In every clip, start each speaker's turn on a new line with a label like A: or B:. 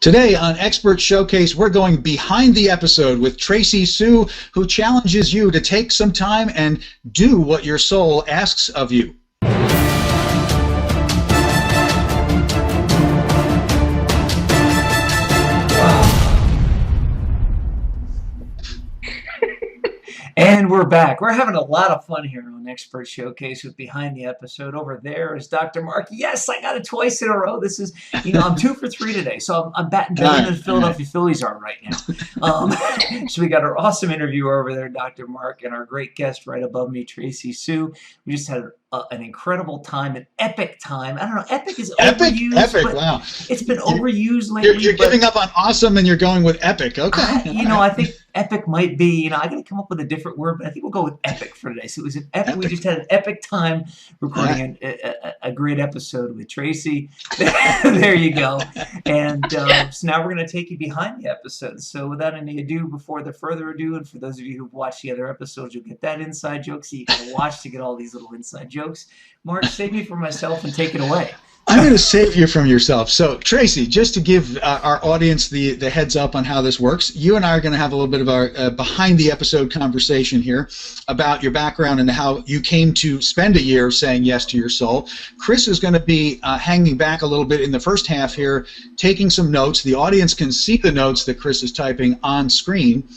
A: Today on Expert Showcase, we're going behind the episode with Tracee Sioux, who challenges you to take some time and do what your soul asks of you.
B: And we're back. We're having a lot of fun here on Expert Showcase with Behind the Episode. Over there is Dr. Mark. Yes, I got it twice in a row. This is, I'm 2 for 3 today. So I'm batting better than the Philadelphia Phillies are right now. So we got our awesome interviewer over there, Dr. Mark, and our great guest right above me, Tracee Sioux. We just had an incredible time, an epic time. I don't know, epic is overused.
A: Epic, wow.
B: It's been overused lately.
A: You're giving up on awesome and you're going with epic. Okay.
B: I think epic might be, I got to come up with a different word, but I think we'll go with epic for today. So it was an epic. We just had an epic time recording a great episode with Tracee. There you go. And so now we're going to take you behind the episode. So without any ado, further ado, and for those of you who've watched the other episodes, you'll get that inside joke. So you got to watch to get all these little inside jokes. Mark, save me from myself and take it away.
A: I'm going to save you from yourself. So, Tracee, just to give our audience the heads up on how this works, you and I are going to have a little bit of our behind-the-episode conversation here about your background and how you came to spend a year saying yes to your soul. Chris is going to be hanging back a little bit in the first half here, taking some notes. The audience can see the notes that Chris is typing on screen.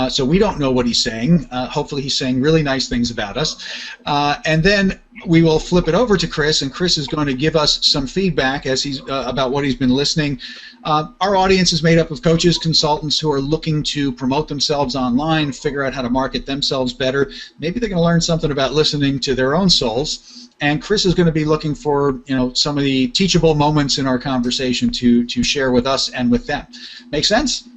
A: So we don't know what he's saying. Hopefully he's saying really nice things about us. And then we will flip it over to Chris, and Chris is going to give us some feedback as he's about what he's been listening. Our audience is made up of coaches, consultants who are looking to promote themselves online, figure out how to market themselves better. Maybe they're going to learn something about listening to their own souls. And Chris is going to be looking for, some of the teachable moments in our conversation to share with us and with them. Make sense?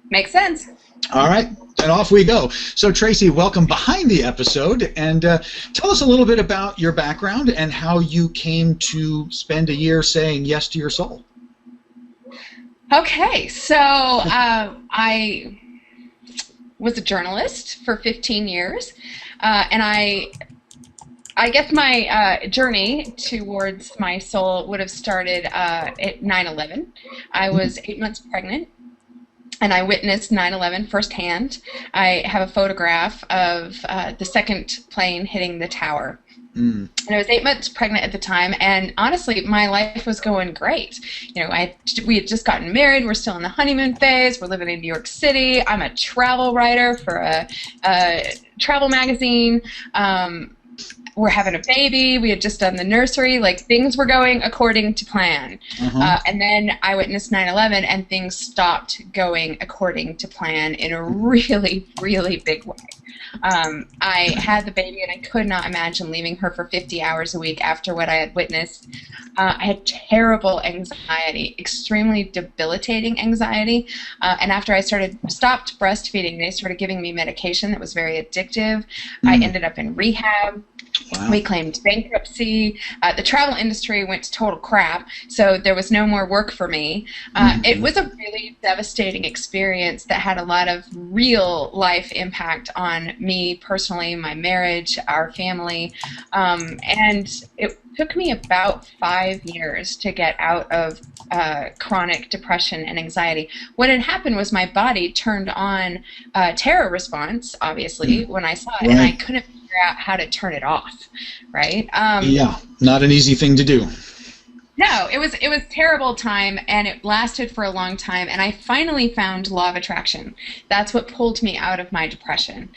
C: Makes sense.
A: All right, and off we go. So, Tracee, welcome behind the episode, and tell us a little bit about your background and how you came to spend a year saying yes to your soul.
C: Okay, so I was a journalist for 15 years, and I guess my journey towards my soul would have started at 9/11. I was 8 months pregnant, and I witnessed 9/11 firsthand. I have a photograph of the second plane hitting the tower. And I was 8 months pregnant at the time, and honestly, my life was going great. We had just gotten married. We're still in the honeymoon phase. We're living in New York City. I'm a travel writer for a travel magazine. We're having a baby. We had just done the nursery. Like, things were going according to plan. And then I witnessed 9/11, and things stopped going according to plan in a really, really big way. I had the baby, and I could not imagine leaving her for 50 hours a week after what I had witnessed. I had terrible anxiety, extremely debilitating anxiety. And after I stopped breastfeeding, they started giving me medication that was very addictive. I ended up in rehab. Wow. We claimed bankruptcy. The travel industry went to total crap, so there was no more work for me. It was a really devastating experience that had a lot of real life impact on me personally, my marriage, our family, and it took me about 5 years to get out of chronic depression and anxiety. What had happened was my body turned on a terror response, obviously, when I saw it, and I couldn't figure out how to turn it off, right?
A: Yeah, not an easy thing to do.
C: No, it was terrible time, and it lasted for a long time, and I finally found law of attraction. That's what pulled me out of my depression,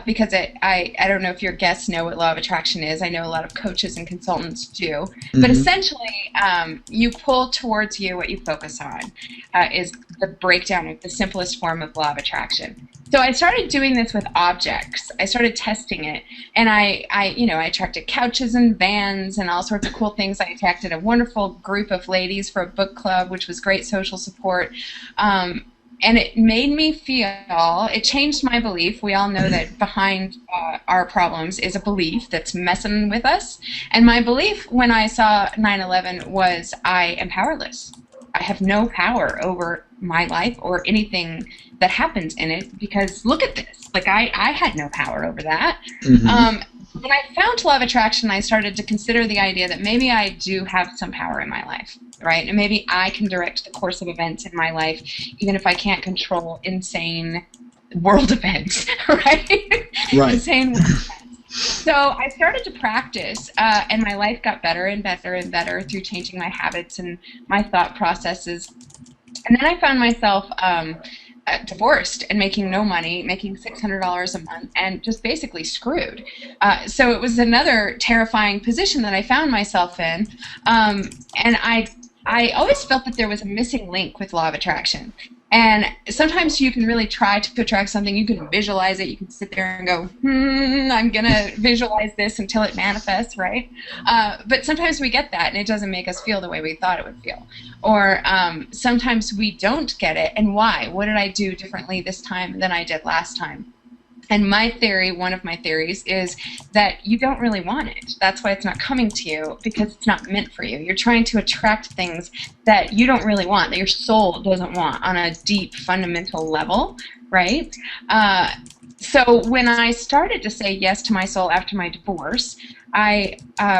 C: because I don't know if your guests know what law of attraction is. I know a lot of coaches and consultants do, but essentially you pull towards you what you focus on is the breakdown of the simplest form of law of attraction. So I started doing this with objects. I started testing it, and I attracted couches and vans and all sorts of cool things. I attracted a wonderful group of ladies for a book club, which was great social support. And it made me feel, it changed my belief. We all know that behind our problems is a belief that's messing with us. And my belief when I saw 9/11 was I am powerless. I have no power over my life or anything that happens in it, because look at this. Like, I had no power over that. when I found law of attraction, I started to consider the idea that maybe I do have some power in my life, right? And maybe I can direct the course of events in my life, even if I can't control insane world events, right?
A: Right.
C: Insane world events. So I started to practice, and my life got better and better and better through changing my habits and my thought processes. And then I found myself divorced and making no money, making $600 a month, and just basically screwed. So it was another terrifying position that I found myself in. And I always felt that there was a missing link with law of attraction. And sometimes you can really try to attract something. You can visualize it. You can sit there and go, I'm going to visualize this until it manifests, right? But sometimes we get that, and it doesn't make us feel the way we thought it would feel. Or sometimes we don't get it. And why? What did I do differently this time than I did last time? And my theory, one of my theories, is that you don't really want it. That's why it's not coming to you, because it's not meant for you. You're trying to attract things that you don't really want, that your soul doesn't want on a deep, fundamental level, right? So when I started to say yes to my soul after my divorce, I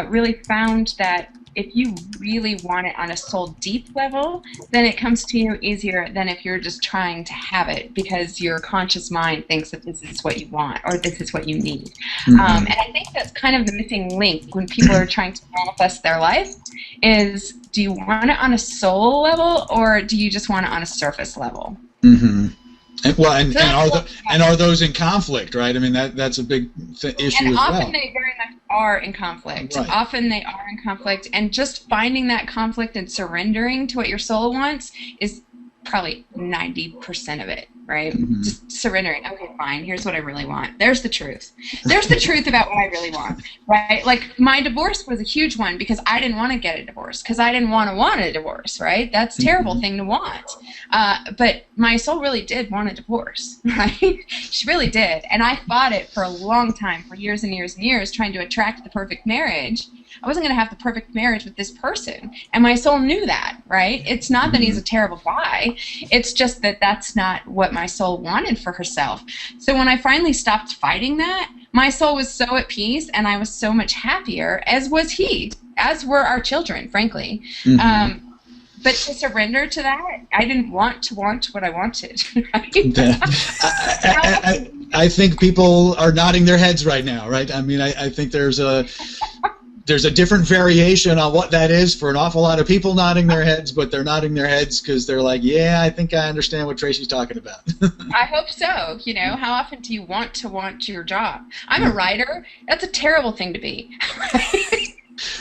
C: really found that if you really want it on a soul deep level, then it comes to you easier than if you're just trying to have it because your conscious mind thinks that this is what you want or this is what you need. And I think that's kind of the missing link when people are trying to manifest their life is, do you want it on a soul level or do you just want it on a surface level?
A: And are those in conflict, right? I mean, that's a big issue
C: and
A: as well.
C: And often they very much are in conflict.
A: Right.
C: Often they are in conflict, and just finding that conflict and surrendering to what your soul wants is probably 90% of it, right? Just surrendering. Okay, fine. Here's what I really want. There's the truth. There's the truth about what I really want, right? Like, my divorce was a huge one because I didn't want to get a divorce, because I didn't want a divorce, right? That's a terrible thing to want. But my soul really did want a divorce, right? She really did. And I fought it for a long time, for years and years and years, trying to attract the perfect marriage. I wasn't going to have the perfect marriage with this person. And my soul knew that, right? It's not that he's a terrible guy. It's just that that's not what my soul wanted for herself. So when I finally stopped fighting that, my soul was so at peace and I was so much happier, as was he, as were our children, frankly. But to surrender to that, I didn't want to want what I wanted. Right?
A: I think people are nodding their heads right now, right? I mean, I think there's a different variation on what that is for an awful lot of people nodding their heads, but they're nodding their heads because they're like, yeah, I think I understand what Tracee's talking about.
C: I hope so. You know, how often do you want your job? I'm a writer. That's a terrible thing to be.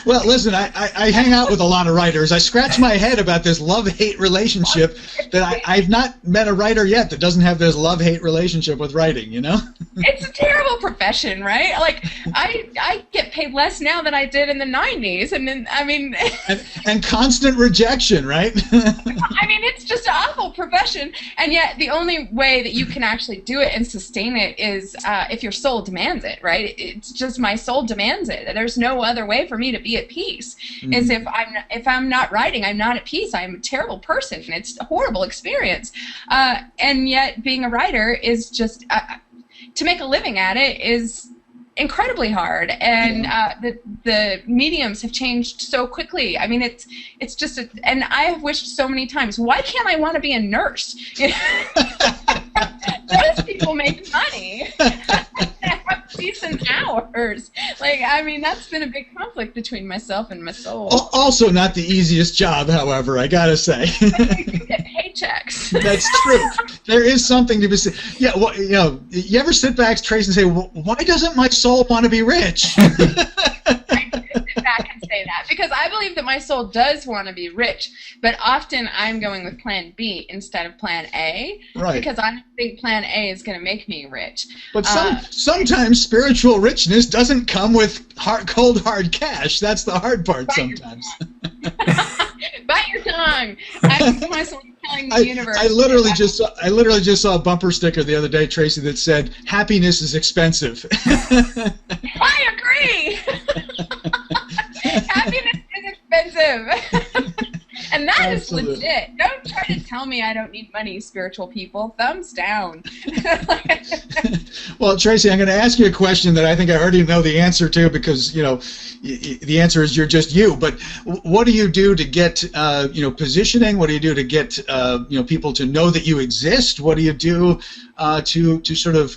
A: Well, listen, I hang out with a lot of writers. I scratch my head about this love-hate relationship that I've not met a writer yet that doesn't have this love-hate relationship with writing, you know?
C: It's a terrible profession, right? Like, I get paid less now than I did in the 90s. And then, I mean... and constant rejection, right? I mean, it's just an awful profession. And yet, the only way that you can actually do it and sustain it is if your soul demands it, right? It's just my soul demands it. There's no other way for me to be at peace. Is if I'm not writing, I'm not at peace. I'm a terrible person. It's a horrible experience. And yet, being a writer is just... to make a living at it is incredibly hard, and the mediums have changed so quickly. I mean, it's just and I have wished so many times, why can't I want to be a nurse? Those people make money. Have decent hours. Like, I mean, that's been a big conflict between myself and my soul.
A: Also not the easiest job, however, I gotta say.
C: You get paychecks.
A: That's true. There is something to be said. Yeah, well, you know, you ever sit back, Trace, and say, well, why doesn't my soul want to be rich?
C: I can sit back and say that because I believe that my soul does want to be rich, but often I'm going with plan B instead of plan A,
A: right?
C: Because I think plan A is going to make me rich.
A: But sometimes spiritual richness doesn't come with cold hard cash. That's the hard part sometimes.
C: Bite your tongue. I feel myself telling the universe.
A: I literally just saw a bumper sticker the other day, Tracee, that said, "Happiness is expensive."
C: I agree. Happiness is expensive. And that is legit. Don't try to tell me I don't need money, spiritual people. Thumbs down.
A: Well, Tracee, I'm going to ask you a question that I think I already know the answer to, because the answer is you're just you. But what do you do to get positioning? What do you do to get people to know that you exist? What do you do to sort of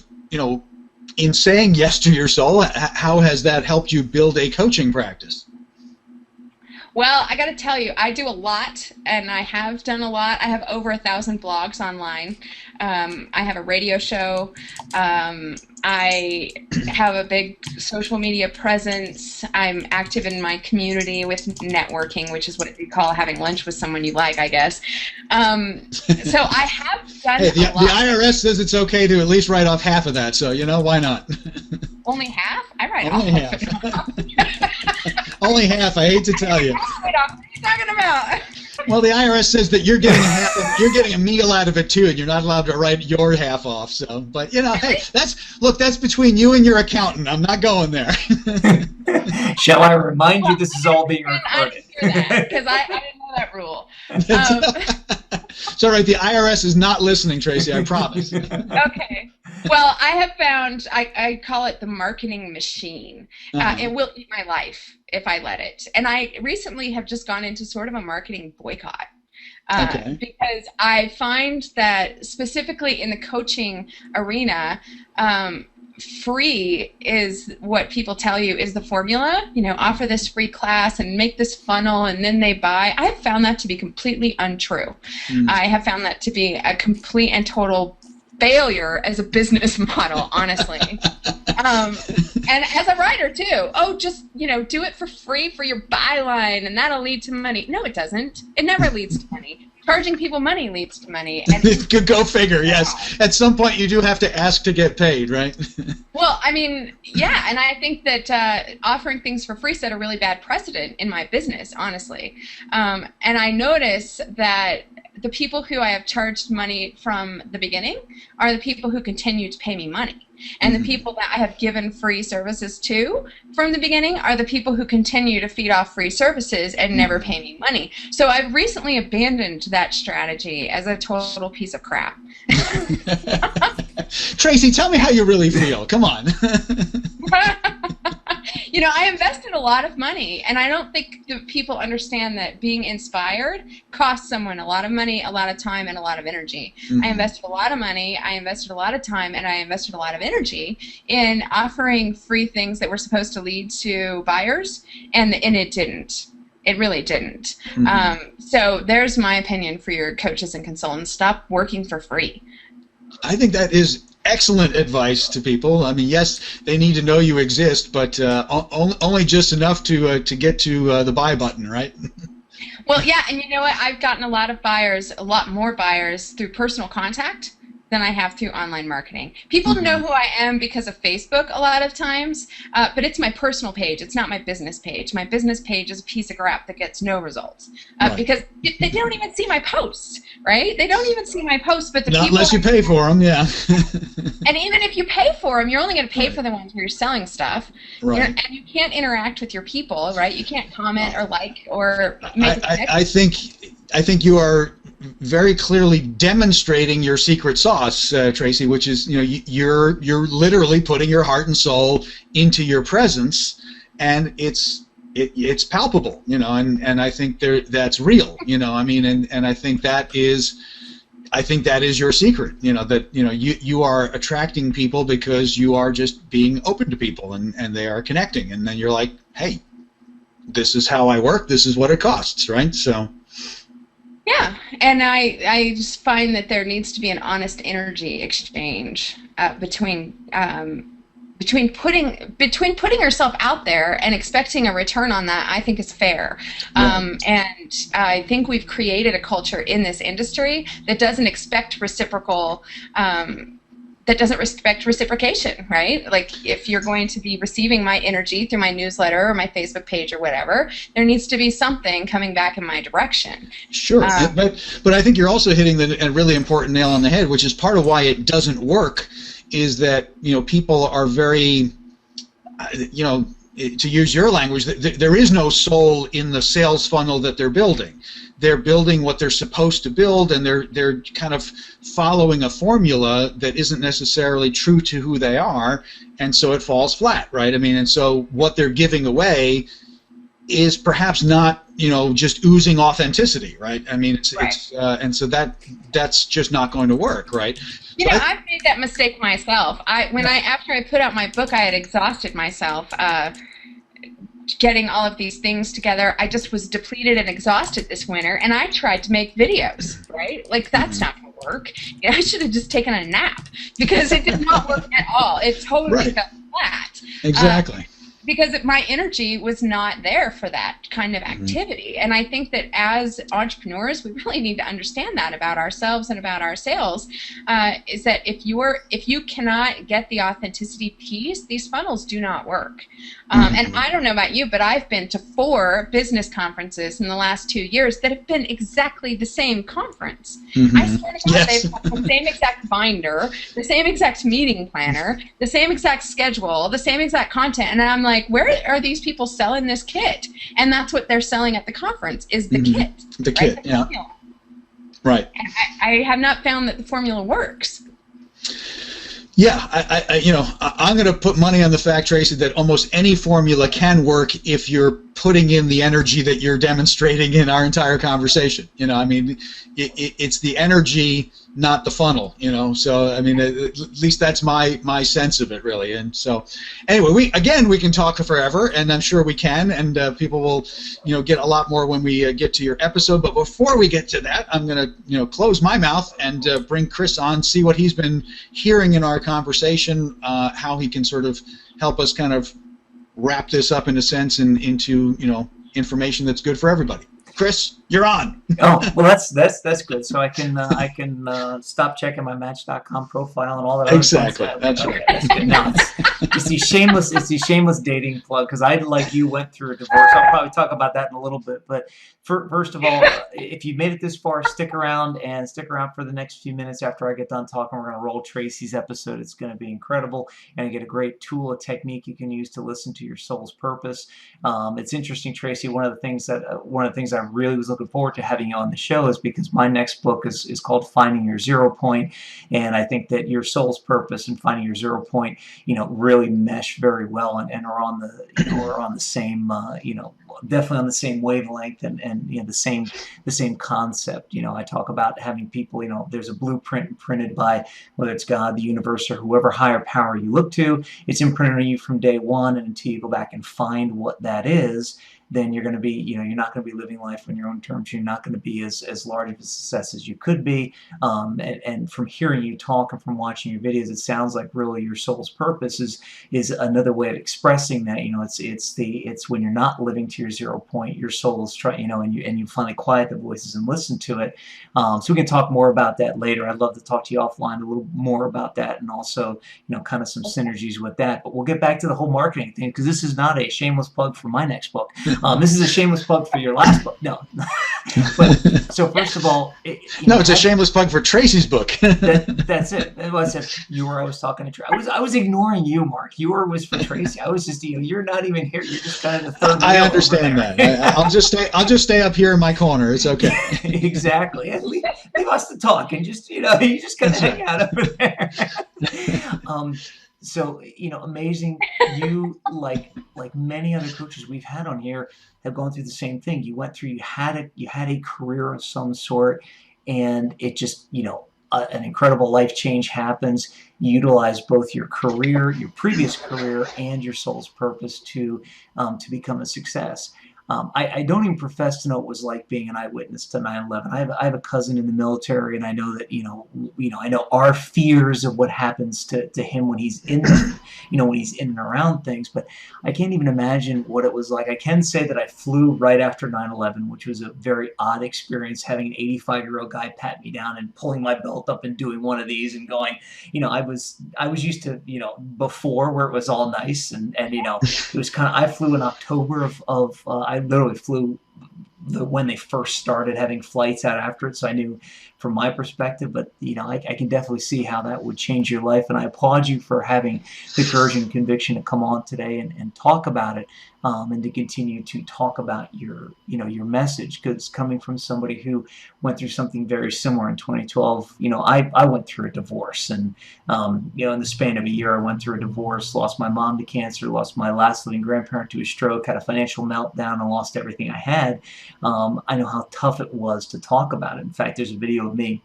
A: in saying yes to your soul? How has that helped you build a coaching practice?
C: Well, I got to tell you, I do a lot, and I have done a lot. I have over 1,000 blogs online. I have a radio show. I have a big social media presence. I'm active in my community with networking, which is what you call having lunch with someone you like, I guess. So I have done a lot.
A: The IRS says it's okay to at least write off half of that, so why not?
C: Only half? I write
A: Only
C: off.
A: half. Only half. I hate to tell you.
C: What are you talking about?
A: Well, the IRS says that you're getting a meal out of it too, and you're not allowed to write your half off. So, but hey, that's between you and your accountant. I'm not going there.
B: Shall I remind you this is all being recorded?
C: Because I didn't know that rule.
A: It's all right. The IRS is not listening, Tracee. I promise.
C: Okay. Well, I have found, I call it the marketing machine. It will eat my life if I let it. And I recently have just gone into sort of a marketing boycott. Because I find that specifically in the coaching arena, free is what people tell you is the formula. Offer this free class and make this funnel and then they buy. I've found that to be completely untrue. I have found that to be a complete and total failure as a business model, honestly. And as a writer too. Just do it for free for your byline and that'll lead to money. No, it doesn't. It never leads to money. Charging people money leads to money. And
A: go figure, yes. At some point you do have to ask to get paid, right?
C: Well, yeah, and I think that offering things for free set a really bad precedent in my business, honestly. And I notice that the people who I have charged money from the beginning are the people who continue to pay me money. And the people that I have given free services to from the beginning are the people who continue to feed off free services and never pay me money. So I've recently abandoned that strategy as a total piece of crap.
A: Tracee, tell me how you really feel. Come on.
C: I invested a lot of money, and I don't think that people understand that being inspired costs someone a lot of money, a lot of time, and a lot of energy. I invested a lot of money, I invested a lot of time, and I invested a lot of energy in offering free things that were supposed to lead to buyers, and it didn't. It really didn't. So there's my opinion for your coaches and consultants. Stop working for free.
A: I think that is excellent advice to people. Yes, they need to know you exist, but only just enough to get to the buy button, right?
C: Well, yeah, and you know what? I've gotten a lot more buyers through personal contact than I have through online marketing. People know who I am because of Facebook a lot of times, but it's my personal page. It's not my business page. My business page is a piece of crap that gets no results because they don't even see my posts, right? They don't even see my posts, but
A: not unless you pay for them, yeah.
C: And even if you pay for them, you're only going to pay for the ones where you're selling stuff, and you can't interact with your people, right? You can't comment or like or make a connection.
A: I think you are very clearly demonstrating your secret sauce, Tracee, which is you're literally putting your heart and soul into your presence, and it's palpable, and I think that's real, and I think that is your secret, that you are attracting people because you are just being open to people and they are connecting, and then you're like, hey, this is how I work, this is what it costs, right? So.
C: Yeah, and I just find that there needs to be an honest energy exchange between putting yourself out there and expecting a return on that. I think is fair, and I think we've created a culture in this industry that doesn't expect reciprocal. That doesn't respect reciprocation, right? Like if you're going to be receiving my energy through my newsletter or my Facebook page or whatever, there needs to be something coming back in my direction.
A: Sure, but I think you're also hitting a really important nail on the head, which is part of why it doesn't work, is that people are very, to use your language, there is no soul in the sales funnel that they're building. They're building what they're supposed to build, and they're kind of following a formula that isn't necessarily true to who they are, and so it falls flat, right? I mean, and so what they're giving away is perhaps not, just oozing authenticity, right? I mean, and so that's just not going to work, right?
C: I've made that mistake myself. After I put out my book, I had exhausted myself getting all of these things together. I just was depleted and exhausted this winter, and I tried to make videos, right? Like, that's not going to work. I should have just taken a nap, because it did not work at all. It totally fell flat.
A: Exactly.
C: Because my energy was not there for that kind of activity. And I think that as entrepreneurs, we really need to understand that about ourselves and about our sales, is that if you cannot get the authenticity piece, these funnels do not work. And I don't know about you, but I've been to 4 business conferences in the last 2 years that have been exactly the same conference. I swear to God, they've got the same exact binder, the same exact meeting planner, the same exact schedule, the same exact content, and I'm like, where are these people selling this kit? And that's what they're selling at the conference, is the kit.
A: The kit, yeah. Right.
C: And I have not found that the formula works.
A: Yeah, I'm going to put money on the fact, Tracee, that almost any formula can work if you're putting in the energy that you're demonstrating in our entire conversation. I mean, it's the energy, not the funnel. So I mean, at least that's my sense of it, really. And so, anyway, we can talk forever, and I'm sure we can, and people will, get a lot more when we get to your episode. But before we get to that, I'm going to, close my mouth and bring Chris on, see what he's been hearing in our conversation, how he can sort of help us kind of wrap this up in a sense and into information that's good for everybody. Chris, you're on.
B: Oh, well, that's good. So I can stop checking my Match.com profile and all that.
A: Exactly. That's right.
B: That's good. No, it's the shameless dating plug, because I, like you, went through a divorce. I'll probably talk about that in a little bit. But first of all, if you made it this far, stick around for the next few minutes after I get done talking. We're going to roll Tracee's episode. It's going to be incredible, and you get a great tool, a technique you can use to listen to your soul's purpose. It's interesting, Tracee. One of the things I really was looking forward to having you on the show is because my next book is called Finding Your Zero Point, and I think that your soul's purpose and finding your zero point, really mesh very well and are on the same, definitely on the same wavelength and the same concept. I talk about having people, there's a blueprint printed by, whether it's God, the universe, or whoever higher power you look to. It's imprinted on you from day one, and until you go back and find what that is, then you're going to be, you're not going to be living life on your own terms. You're not going to be as large of a success as you could be. And from hearing you talk and from watching your videos, it sounds like really your soul's purpose is another way of expressing that. It's when you're not living to your zero point, your soul is trying, and you finally quiet the voices and listen to it. So we can talk more about that later. I'd love to talk to you offline a little more about that, and also, kind of some synergies with that. But we'll get back to the whole marketing thing, because this is not a shameless plug for my next book. This is a shameless plug for your last book. No. But, so first of all,
A: it's a shameless plug for Tracee's book.
B: That's it. I was talking to Tracee. I was ignoring you, Mark. Was for Tracee. I was just, you're not even here. You're just kind of the third.
A: I understand that. I'll just stay up here in my corner. It's okay.
B: Exactly. And leave us to talk, and just you just kind of hang out over there. So, amazing. You, like many other coaches we've had on here, have gone through the same thing. You went through, you had a career of some sort, and it just, an incredible life change happens. You utilize both your career, your previous career, and your soul's purpose to become a success. I don't even profess to know what it was like being an eyewitness to 9/11. I have a cousin in the military, and I know that I know our fears of what happens to him when he's in when he's in and around things. But I can't even imagine what it was like. I can say that I flew right after 9/11, which was a very odd experience, having an 85-year-old guy pat me down and pulling my belt up and doing one of these and going, I was used to before, where it was all nice and it was kind of. I flew in October I literally flew when they first started having flights out after it, so I knew from my perspective, but I can definitely see how that would change your life, and I applaud you for having the courage and conviction to come on today and talk about it, and to continue to talk about your message, because coming from somebody who went through something very similar in 2012. I went through a divorce, and in the span of a year I went through a divorce, lost my mom to cancer, lost my last living grandparent to a stroke, had a financial meltdown, and lost everything I had. I know how tough it was to talk about it. In fact, there's a video of me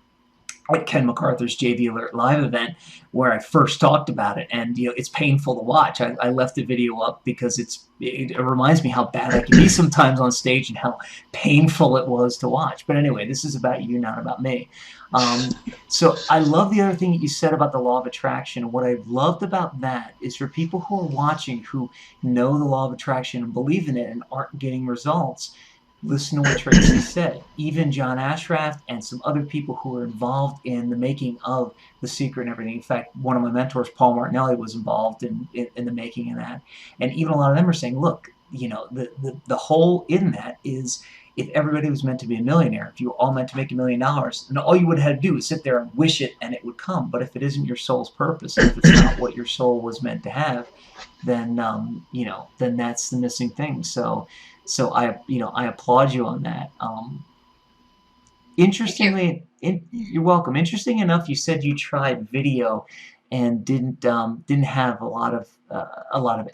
B: at Ken MacArthur's JV Alert Live event where I first talked about it, and it's painful to watch. I left the video up because it reminds me how bad I can be sometimes on stage and how painful it was to watch. But anyway, this is about you, not about me. So I love the other thing that you said about the law of attraction. What I've loved about that is for people who are watching who know the law of attraction and believe in it and aren't getting results, listen to what Tracee said. Even John Ashraft and some other people who were involved in the making of The Secret and everything. In fact, one of my mentors, Paul Martinelli, was involved in the making of that. And even a lot of them are saying, look, the whole in that is, if everybody was meant to be a millionaire, if you were all meant to make $1 million, then all you would have to do is sit there and wish it and it would come. But if it isn't your soul's purpose, if it's not what your soul was meant to have, then then that's the missing thing. So I applaud you on that. Interestingly, you're welcome. Interesting enough, you said you tried video and didn't have a lot of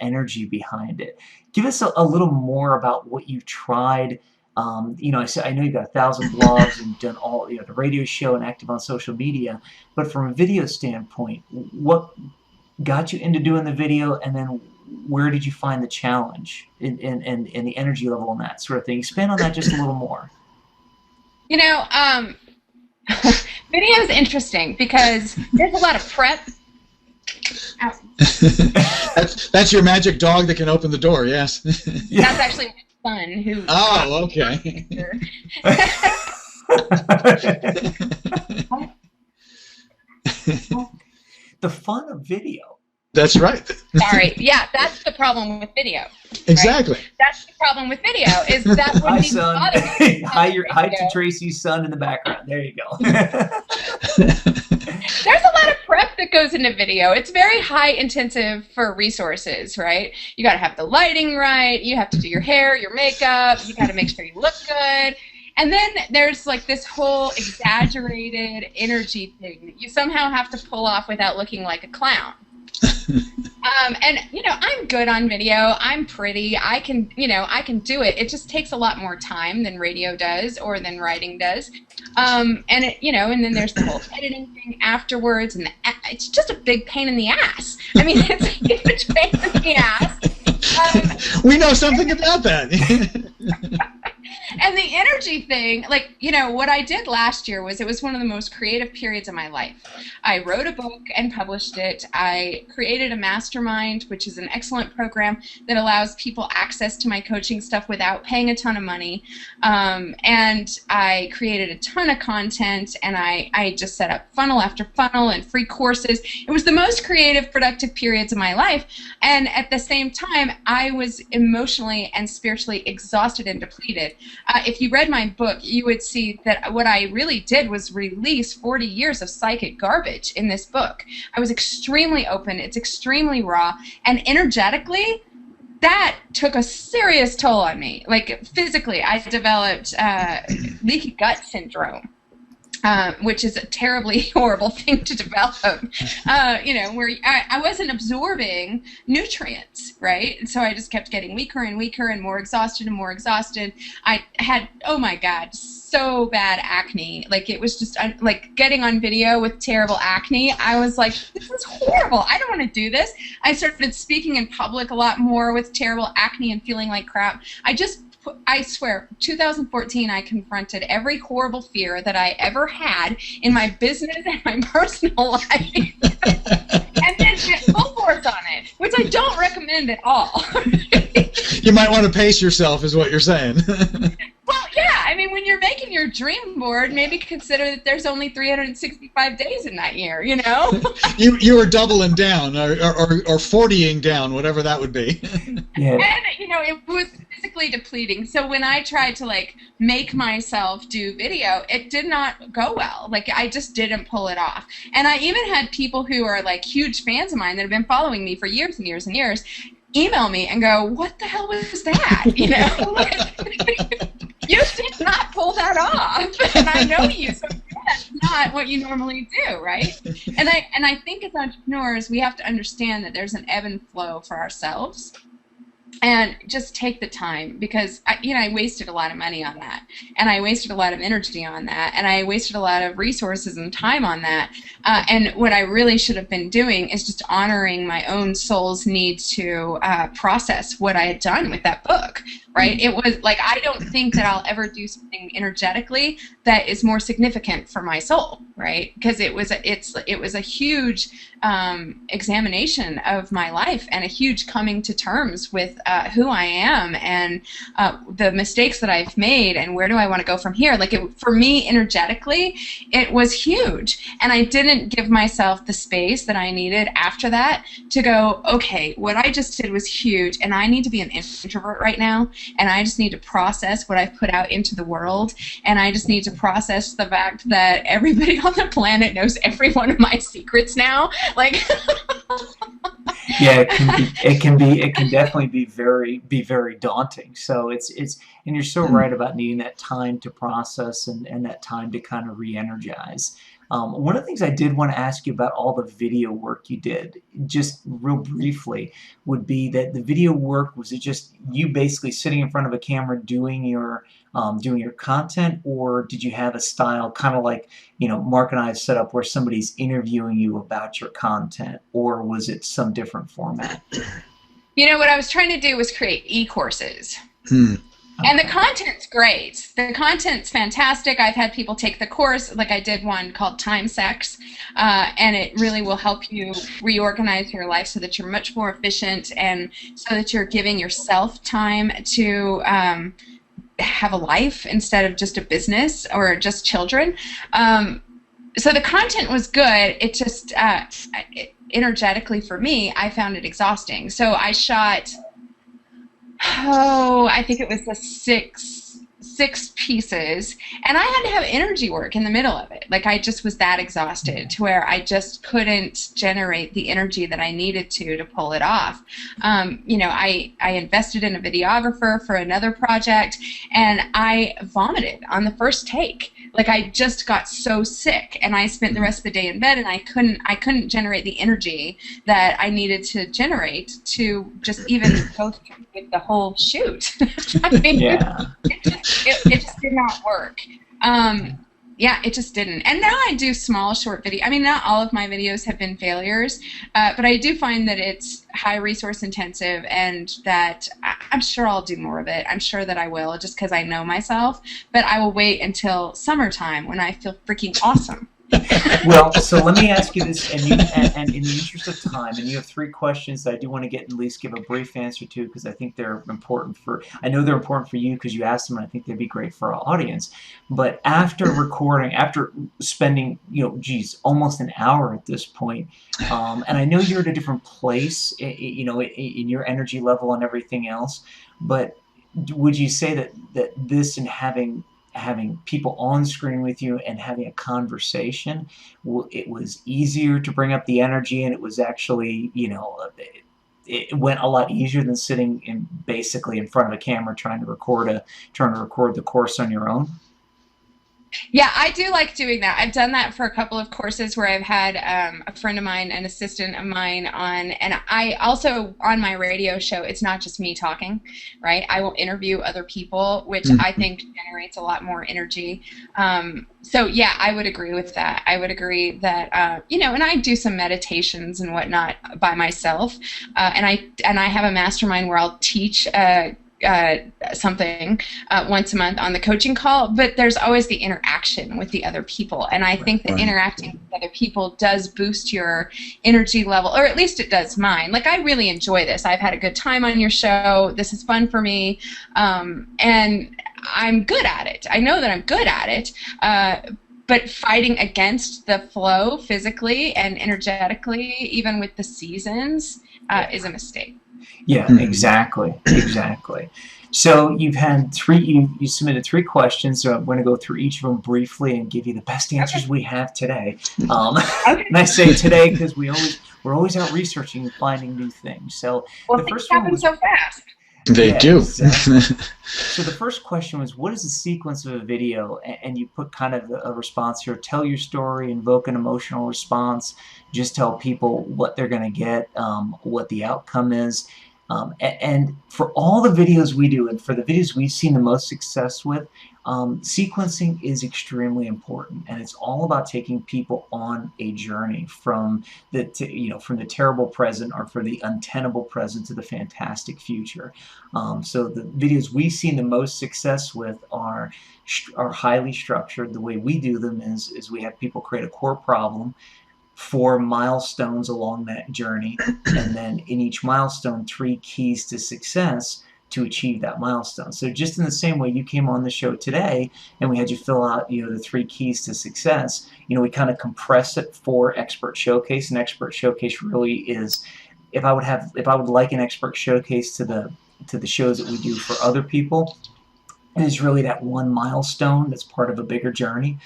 B: energy behind it. Give us a little more about what you tried. I know you've got 1,000 blogs and done all the radio show and active on social media, but from a video standpoint, what got you into doing the video, and then where did you find the challenge in the energy level and that sort of thing? Expand on that just a little more.
C: Video is interesting because there's a lot of prep.
A: That's your magic dog that can open the door, yes.
C: Yeah. That's actually my son who...
A: Oh, okay.
B: The fun of video.
A: That's right.
C: Sorry. Yeah, that's the problem with video.
A: Exactly.
C: Right? That's the problem with video, is that
B: Hi,
C: wouldn't even
B: son.
C: bother me.
B: Hi to Tracee's son in the background. There you go.
C: There's a lot of prep that goes into video. It's very high intensive for resources, right? You got to have the lighting right. You have to do your hair, your makeup. You got to make sure you look good. And then there's like this whole exaggerated energy thing that you somehow have to pull off without looking like a clown. And I'm good on video. I'm pretty. I can do it. It just takes a lot more time than radio does or than writing does. And then there's the whole editing thing afterwards, and it's just a big pain in the ass. I mean, it's a huge pain in the ass.
A: We know something about that.
C: And the energy thing, what I did last year was, it was one of the most creative periods of my life. I wrote a book and published it. I created a mastermind, which is an excellent program that allows people access to my coaching stuff without paying a ton of money. And I created a ton of content, and I just set up funnel after funnel and free courses. It was the most creative, productive periods of my life. And at the same time, I was emotionally and spiritually exhausted and depleted. If you read my book, you would see that what I really did was release 40 years of psychic garbage in this book. I was extremely open. It's extremely raw. And energetically, that took a serious toll on me. Like, physically, I developed leaky gut syndrome. Which is a terribly horrible thing to develop, where I wasn't absorbing nutrients, right? And so I just kept getting weaker and weaker and more exhausted and more exhausted. I had, oh my God, so bad acne. Like, it was just like getting on video with terrible acne. I was like, this is horrible. I don't want to do this. I started speaking in public a lot more with terrible acne and feeling like crap. I swear, 2014, I confronted every horrible fear that I ever had in my business and my personal life, and then went full force on it, which I don't recommend at all.
A: You might want to pace yourself, is what you're saying.
C: Well, yeah, I mean, when you're making your dream board, maybe consider that there's only 365 days in that year, You
A: were doubling down or 40ing down, whatever that would be.
B: Yeah.
C: And, it was physically depleting. So when I tried to like make myself do video, it did not go well. Like I just didn't pull it off. And I even had people who are like huge fans of mine that have been following me for years and years and years email me and go, what the hell was that? You know, like, you did not pull that off. And I know you, so that's not what you normally do, right? And I think as entrepreneurs, we have to understand that there's an ebb and flow for ourselves. And just take the time, because I wasted a lot of money on that, and I wasted a lot of energy on that, and I wasted a lot of resources and time on that. And what I really should have been doing is just honoring my own soul's need to process what I had done with that book. Right? It was like, I don't think that I'll ever do something energetically that is more significant for my soul, right? Because it was a huge examination of my life, and a huge coming to terms with who I am, and the mistakes that I've made, and where do I want to go from here. Like, for me, energetically, it was huge, and I didn't give myself the space that I needed after that to go, okay, what I just did was huge, and I need to be an introvert right now. And I just need to process what I've put out into the world, and I just need to process the fact that everybody on the planet knows every one of my secrets now. Like,
B: yeah, it can definitely be very daunting. So it's and you're so right about needing that time to process and that time to kind of re-energize. One of the things I did want to ask you about all the video work you did, just real briefly, would be that the video work, was it just you basically sitting in front of a camera doing your content, or did you have a style kind of like, Mark and I have set up where somebody's interviewing you about your content, or was it some different format?
C: What I was trying to do was create e-courses. And the content's great. The content's fantastic. I've had people take the course, like I did one called Time Sex, and it really will help you reorganize your life so that you're much more efficient, and so that you're giving yourself time to have a life instead of just a business or just children. So the content was good. It just, energetically for me, I found it exhausting. So I shot... I think it was the six pieces, and I had to have energy work in the middle of it. Like, I just was that exhausted to where I just couldn't generate the energy that I needed to pull it off. I invested in a videographer for another project, and I vomited on the first take. Like, I just got so sick, and I spent the rest of the day in bed, and I couldn't generate the energy that I needed to generate to just even go through with the whole shoot. I mean,
B: yeah.
C: It just did not work. Yeah, it just didn't. And now I do small, short video. I mean, not all of my videos have been failures, but I do find that it's high resource intensive, and that I'm sure I'll do more of it. I'm sure that I will, just because I know myself. But I will wait until summertime when I feel freaking awesome.
B: Well, so let me ask you this, and in the interest of time, and you have 3 questions that I do want to get at least give a brief answer to, because I think they're important I know they're important for you because you asked them, and I think they'd be great for our audience. But after recording, after spending, almost an hour at this point, and I know you're at a different place, in your energy level and everything else, but would you say that this, and having people on screen with you and having a conversation, it was easier to bring up the energy, and it was actually, it went a lot easier than sitting basically in front of a camera trying to record the course on your own?
C: Yeah, I do like doing that. I've done that for a couple of courses where I've had a friend of mine, an assistant of mine on, and I also, on my radio show, it's not just me talking, right? I will interview other people, which I think generates a lot more energy. So yeah, I would agree with that. I would agree that, and I do some meditations and whatnot by myself, and I have a mastermind where I'll teach something once a month on the coaching call, but there's always the interaction with the other people, and I think that interacting with other people does boost your energy level, or at least it does mine. Like, I really enjoy this. I've had a good time on your show. This is fun for me, and I'm good at it. I know that I'm good at it, but fighting against the flow physically and energetically, even with the seasons, is a mistake.
B: Yeah, exactly. So you've had you submitted 3 questions, so I'm going to go through each of them briefly and give you the best answers we have today.
C: Okay.
B: And I say today because we're always out researching and finding new things. So
C: Well,
B: the
C: things
B: first one
C: happen
B: was,
C: so fast.
A: They do.
B: Exactly. So the first question was, what is the sequence of a video? And you put kind of a response here. Tell your story, invoke an emotional response, just tell people what they're going to get, what the outcome is. And for all the videos we do, and for the videos we've seen the most success with, sequencing is extremely important, and it's all about taking people on a journey from the terrible present or for the untenable present to the fantastic future. So the videos we've seen the most success with are highly structured. The way we do them is we have people create a core problem, 4 milestones along that journey, and then in each milestone 3 keys to success to achieve that milestone. So just in the same way you came on the show today and we had you fill out the 3 keys to success, we kind of compress it for Expert Showcase. And Expert Showcase really is, if I would like an Expert Showcase to the shows that we do for other people, it is really that one milestone that's part of a bigger journey,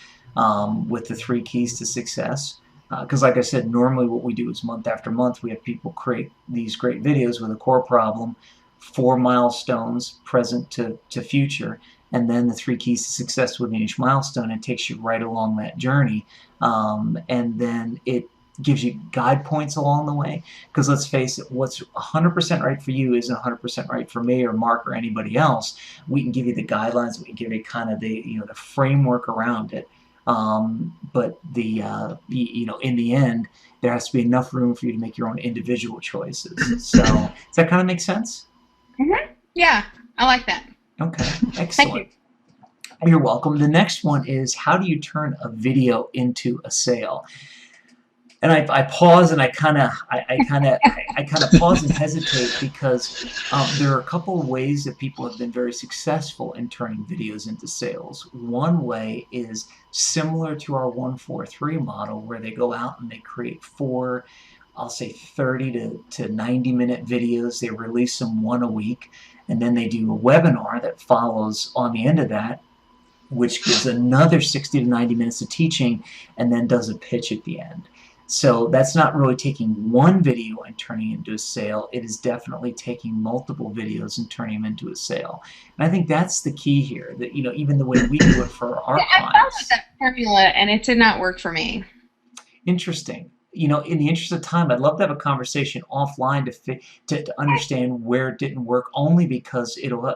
B: with the 3 keys to success. Because like I said, normally what we do is month after month we have people create these great videos with a core problem, 4 milestones, present to future, and then the 3 keys to success within each milestone. It takes you right along that journey, and then it gives you guide points along the way, because let's face it, what's 100% right for you isn't 100% right for me or Mark or anybody else. We can give you the guidelines, we can give you kind of the framework around it. But in the end, there has to be enough room for you to make your own individual choices. So does that kind of make sense?
C: Mm-hmm. Yeah, I like that.
B: Okay, excellent.
C: Thank you.
B: You're welcome. The next one is, how do you turn a video into a sale? And I pause and I kind of pause and hesitate, because there are a couple of ways that people have been very successful in turning videos into sales. One way is similar to our 1-4-3 model, where they go out and they create 4, I'll say 30 to 90 minute videos. They release them 1 a week, and then they do a webinar that follows on the end of that, which gives another 60 to 90 minutes of teaching, and then does a pitch at the end. So that's not really taking one video and turning it into a sale. It is definitely taking multiple videos and turning them into a sale. And I think that's the key here, that even the way we do it for our clients.
C: I followed that formula and it did not work for me.
B: Interesting. In the interest of time, I'd love to have a conversation offline to understand where it didn't work, only because it'll,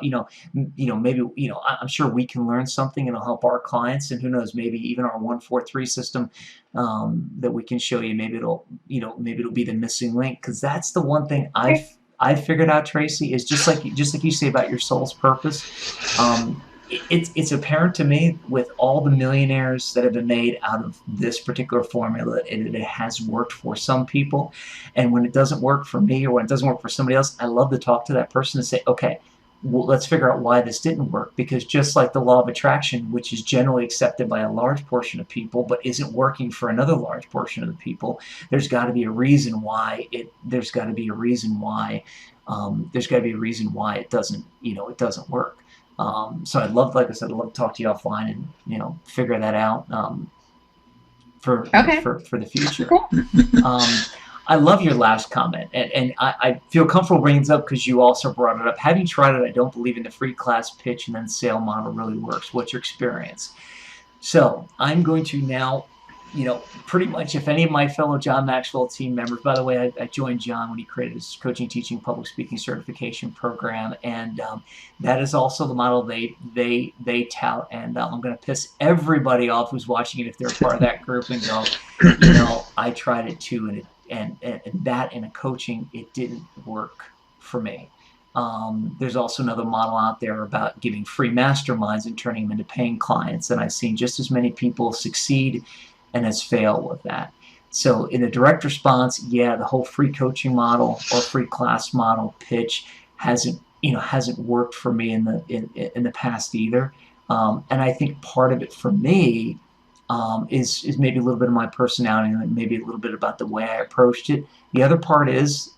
B: maybe, I'm sure we can learn something and it'll help our clients, and who knows, maybe even our 1-4-3 system that we can show you, maybe it'll be the missing link, because that's the one thing I've figured out, Tracee, is just like you say about your soul's purpose. It's apparent to me with all the millionaires that have been made out of this particular formula, it has worked for some people. And when it doesn't work for me, or when it doesn't work for somebody else, I love to talk to that person and say, okay, well, let's figure out why this didn't work. Because just like the law of attraction, which is generally accepted by a large portion of people but isn't working for another large portion of the people, there's got to be a reason why it doesn't work. So like I said, I'd love to talk to you offline and figure that out for the future. I love your last comment, and I feel comfortable bringing this up because you also brought it up. Having tried it, I don't believe in the free class pitch and then sale model really works. What's your experience? So I'm going to now, pretty much, if any of my fellow John Maxwell team members, by the way, I joined John when he created his coaching, teaching, public speaking certification program, and that is also the model they tout, and I'm going to piss everybody off who's watching it if they're part of that group and go, I tried it too, and that in a coaching, it didn't work for me. There's also another model out there about giving free masterminds and turning them into paying clients, and I've seen just as many people succeed and has failed with that. So in a direct response, yeah, the whole free coaching model or free class model pitch hasn't worked for me in the past either. And I think part of it for me is maybe a little bit of my personality and maybe a little bit about the way I approached it. The other part is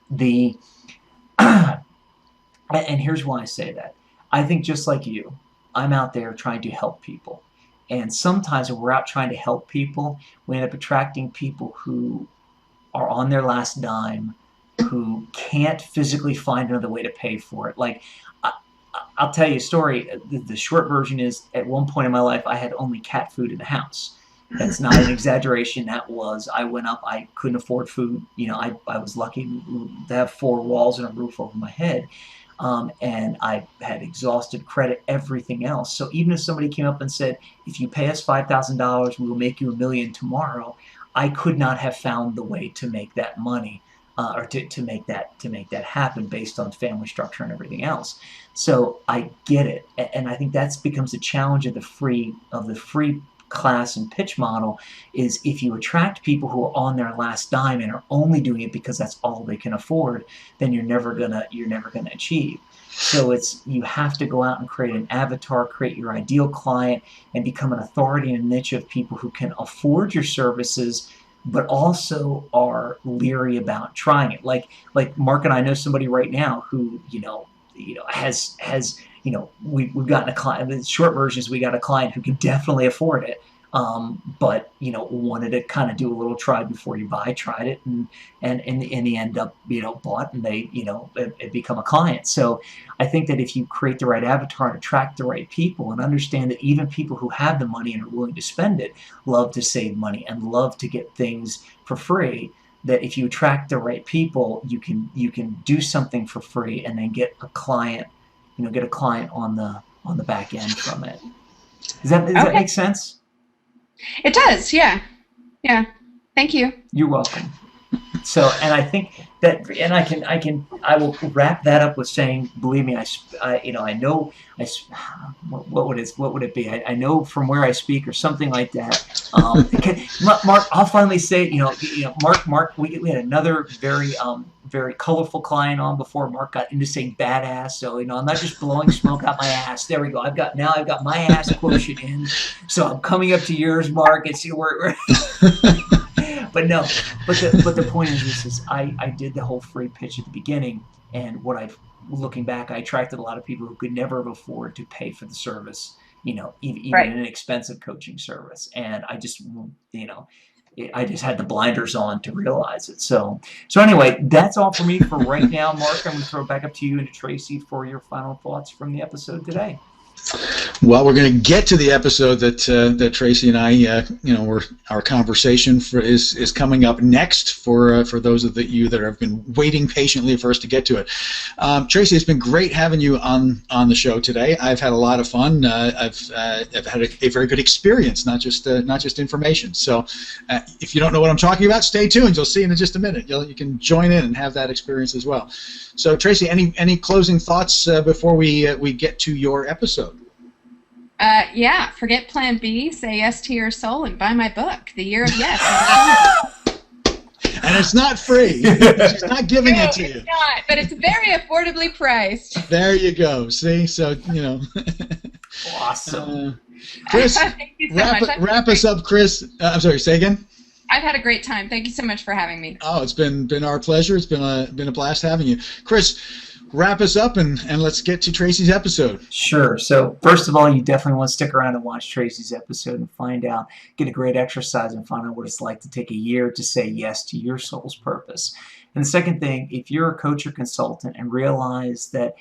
B: and here's why I say that. I think just like you, I'm out there trying to help people. And sometimes when we're out trying to help people, we end up attracting people who are on their last dime, who can't physically find another way to pay for it. Like, I'll tell you a story. The short version is, at one point in my life, I had only cat food in the house. That's not an exaggeration. That was, I went up, I couldn't afford food. You know, I was lucky to have 4 walls and a roof over my head. And I had exhausted credit, everything else. So even if somebody came up and said, if you pay us $5,000, we will make you $1 million tomorrow, I could not have found the way to make that money, or to make that happen based on family structure and everything else. So I get it, and I think that becomes a challenge of the free class and pitch model, is if you attract people who are on their last dime and are only doing it because that's all they can afford, then you're never gonna achieve. So you have to go out and create an avatar, create your ideal client, and become an authority in a niche of people who can afford your services, but also are leery about trying it. Like Mark and I know somebody right now who has we've gotten a client. The short version is, we got a client who can definitely afford it, but wanted to kind of do a little try before you buy. Tried it, and they end up bought, and they it become a client. So I think that if you create the right avatar and attract the right people, and understand that even people who have the money and are willing to spend it love to save money and love to get things for free, that if you attract the right people, you can do something for free and then get a client on the back end from it. Does that make sense?
C: It does, yeah. Yeah. Thank you.
B: You're welcome. So, and I think that, and I will wrap that up with saying, believe me, I know, what would it be? I know from where I speak, or something like that. Mark, I'll finally say, Mark, we had another very colorful client on before Mark got into saying badass. So, I'm not just blowing smoke out my ass. There we go. I've got my ass quotient in. So I'm coming up to yours, Mark, and see where but no, but the point is I did the whole free pitch at the beginning, and looking back, I attracted a lot of people who could never afford to pay for the service, even
C: right.
B: an expensive coaching service. And I just, I just had the blinders on to realize it. So anyway, that's all for me for right now. Mark, I'm going to throw it back up to you and to Tracee for your final thoughts from the episode today.
A: Well, we're going to get to the episode that Tracee and I, our conversation is coming up next for those of you that have been waiting patiently for us to get to it. Tracee, it's been great having you on the show today. I've had a lot of fun. I've had a very good experience, not just information. So, if you don't know what I'm talking about, stay tuned. You'll see in just a minute. You can join in and have that experience as well. So, Tracee, any closing thoughts before we get to your episode?
C: Yeah, forget Plan B, say yes to your soul, and buy my book, The Year of Yes.
A: And it's not free. She's not giving it to you.
C: It's not, but it's very affordably priced.
A: There you go. See, so
B: Awesome.
A: Chris,
C: thank you so much.
A: Wrap us up, Chris. I'm sorry. Say again.
C: I've had a great time. Thank you so much for having me.
A: Oh, it's been our pleasure. It's been a blast having you, Chris. Wrap us up and let's get to Tracee's episode.
B: Sure. So first of all, you definitely want to stick around and watch Tracee's episode and get a great exercise and find out what it's like to take a year to say yes to your soul's purpose. And the second thing, if you're a coach or consultant and realize that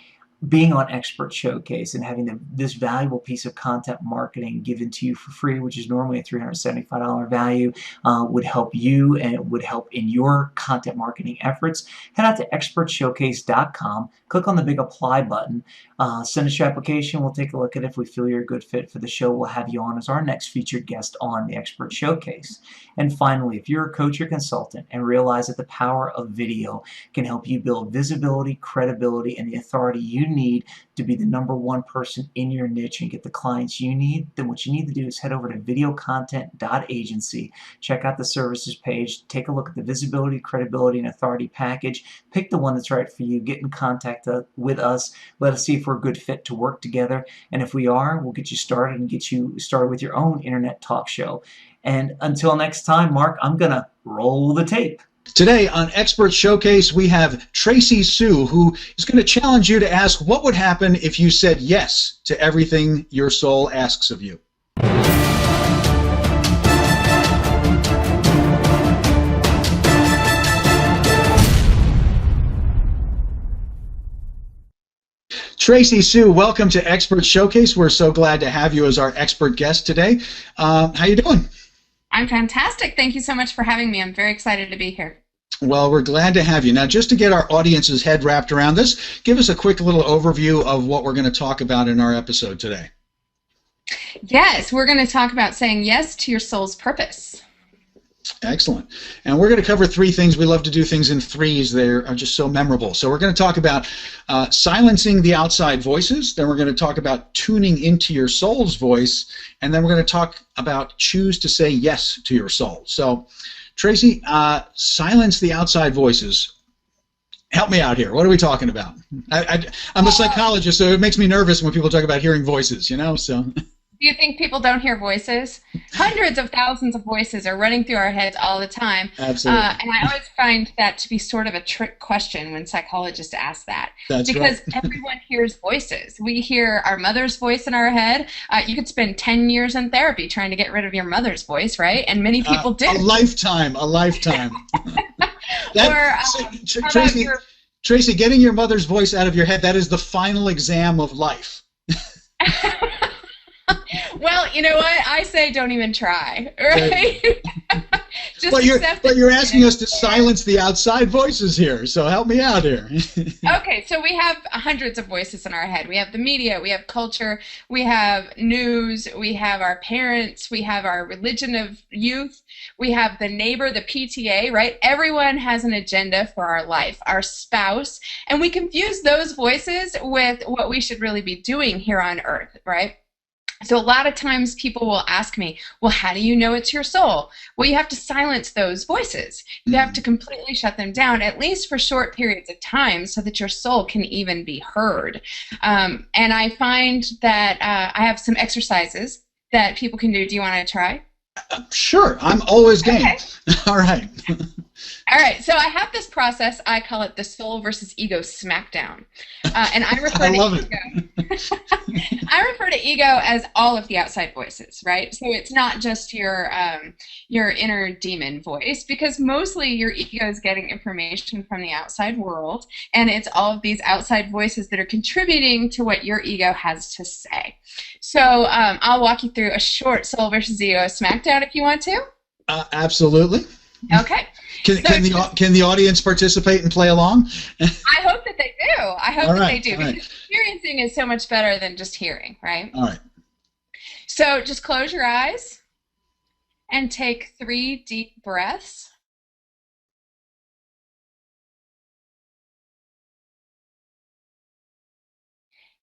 B: being on Expert Showcase and having this valuable piece of content marketing given to you for free, which is normally a $375 value, would help you and it would help in your content marketing efforts, head out to expertshowcase.com, click on the big apply button, send us your application. We'll take a look at it. If we feel you're a good fit for the show, we'll have you on as our next featured guest on the Expert Showcase. And finally, if you're a coach or consultant and realize that the power of video can help you build visibility, credibility, and the authority you need to be the #1 person in your niche and get the clients you need, then what you need to do is head over to VideoContent.Agency, check out the services page, take a look at the visibility, credibility, and authority package, pick the one that's right for you, get in contact with us, let us see if we're a good fit to work together, and if we are, we'll get you started and get you started with your own internet talk show. And until next time, Mark, I'm going to roll the tape.
A: Today on Expert Showcase, we have Tracee Sioux, who is going to challenge you to ask what would happen if you said yes to everything your soul asks of you. Tracee Sioux, welcome to Expert Showcase. We're so glad to have you as our expert guest today. How you doing?
C: I'm fantastic. Thank you so much for having me. I'm very excited to be here.
A: Well, we're glad to have you. Now, just to get our audience's head wrapped around this, give us a quick little overview of what we're going to talk about in our episode today.
C: Yes, we're going to talk about saying yes to your soul's purpose.
A: Excellent. And we're going to cover three things. We love to do things in threes. They are just so memorable. So we're going to talk about silencing the outside voices. Then we're going to talk about tuning into your soul's voice. And then we're going to talk about choose to say yes to your soul. So, Tracee, silence the outside voices. Help me out here. What are we talking about? I'm a psychologist, so it makes me nervous when people talk about hearing voices, you know? So.
C: Do you think people don't hear voices? Hundreds of thousands of voices are running through our heads all the time.
A: Absolutely.
C: And I always find that to be sort of a trick question when psychologists ask that.
A: That's
C: because
A: right.
C: Everyone hears voices. We hear our mother's voice in our head. You could spend 10 years in therapy trying to get rid of your mother's voice, right? And many people do.
A: A lifetime. Tracee, getting your mother's voice out of your head, that is the final exam of life.
C: Well, you know what? I say don't even try, right? Just
A: but you're asking us to silence the outside voices here, so help me out here.
C: Okay, so we have hundreds of voices in our head. We have the media, we have culture, we have news, we have our parents, we have our religion of youth, we have the neighbor, the PTA, right? Everyone has an agenda for our life, our spouse, and we confuse those voices with what we should really be doing here on earth, right? So a lot of times people will ask me, well, how do you know it's your soul? Well, you have to silence those voices. You have to completely shut them down, at least for short periods of time, so that your soul can even be heard. And I find that I have some exercises that people can do. Do you want to try?
A: Sure, I'm always game.
C: Okay.
A: All right.
C: All right, so I have this process. I call it the soul versus ego smackdown, and I refer
A: I
C: to
A: love
C: ego. I refer to ego as all of the outside voices, right? So it's not just your inner demon voice, because mostly your ego is getting information from the outside world, and it's all of these outside voices that are contributing to what your ego has to say. So I'll walk you through a short soul versus ego smackdown if you want to.
A: Absolutely.
C: Okay.
A: Can the audience participate and play along?
C: I hope that they do. I hope that they do, because
A: right.
C: experiencing is so much better than just hearing, right?
A: All right.
C: So just close your eyes and take 3 deep breaths.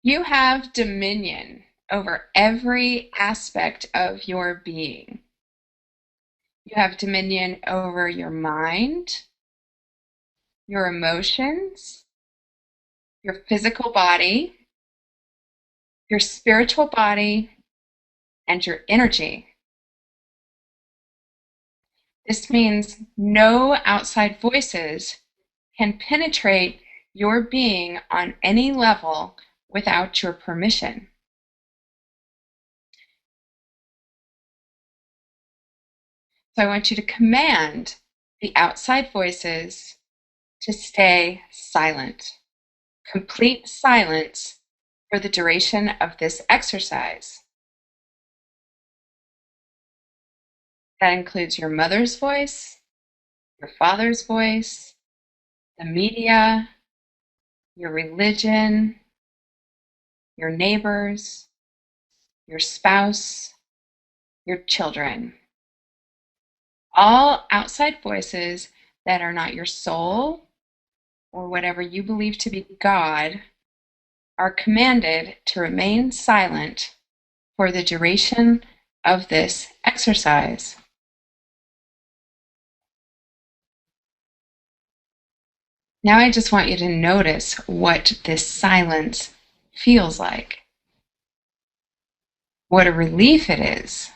C: You have dominion over every aspect of your being. You have dominion over your mind, your emotions, your physical body, your spiritual body, and your energy. This means no outside voices can penetrate your being on any level without your permission. So I want you to command the outside voices to stay silent. Complete silence for the duration of this exercise. That includes your mother's voice, your father's voice, the media, your religion, your neighbors, your spouse, your children. All outside voices that are not your soul or whatever you believe to be God are commanded to remain silent for the duration of this exercise. Now I just want you to notice what this silence feels like. What a relief it is.